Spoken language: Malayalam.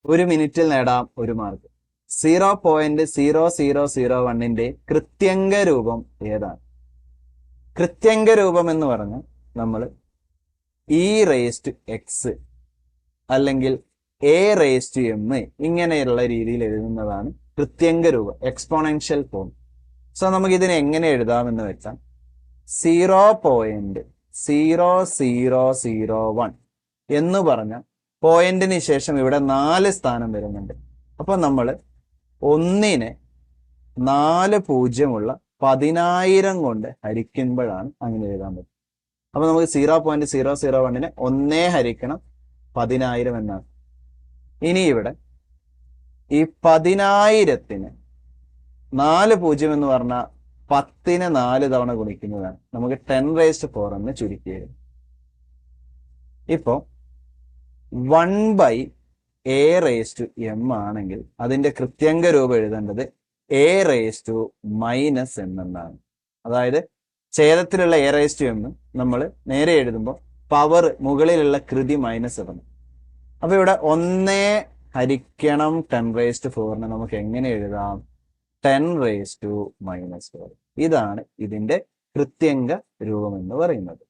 ഒരു മിനിറ്റിൽ നേടാം 1 മാർക്ക്. 0.0001ന്റെ കൃത്യംഗ രൂപം ഏതാണ്? കൃത്യംഗ രൂപം എന്ന് പറഞ്ഞാൽ നമ്മൾ e⁻x അല്ലെങ്കിൽ a⁻m ഇങ്ങനെയുള്ള രീതിയിൽ എഴുതുന്നതാണ് കൃത്യംഗ രൂപം, എക്സ്പോണൻഷ്യൽ ഫോം. സോ നമുക്ക് ഇതിനെ എങ്ങനെ എഴുതാമെന്ന് വെച്ചാൽ 0.0001 എന്ന് പറഞ്ഞ പോയിന്റിന് ശേഷം ഇവിടെ 4 സ്ഥാനം വരുന്നുണ്ട്. അപ്പൊ നമ്മൾ 1നെ 4 പൂജ്യമുള്ള 10,000 കൊണ്ട് ഹരിക്കുമ്പോഴാണ് അങ്ങനെ എഴുതാൻ പറ്റും. അപ്പൊ നമുക്ക് 0.001നെ 1 ഹരിക്കണം 10,000 എന്നാണ്. ഇനി ഇവിടെ ഈ 10,000ത്തിന് 4 പൂജ്യം എന്ന് പറഞ്ഞാൽ 10നെ 4 തവണ ഗുണിക്കുന്നതാണ്. നമുക്ക് 10⁻⁴ എന്ന് ചുരുക്കി എഴുതാം. ഇപ്പോ 1/a⁻m ആണെങ്കിൽ അതിന്റെ കൃത്യംഗ രൂപം എഴുതേണ്ടത് a⁻m എന്നാണ്. അതായത് ഛേദത്തിലുള്ള a⁻m നമ്മൾ നേരെ എഴുതുമ്പോൾ പവർ മുകളിലുള്ള കൃതി മൈനസ് ഇടണം. അപ്പൊ ഇവിടെ 1 ഹരിക്കണം 10⁻⁴ നമുക്ക് എങ്ങനെ എഴുതാം? 10⁻⁻⁴. ഇതാണ് ഇതിന്റെ കൃത്യംഗ രൂപം എന്ന് പറയുന്നത്.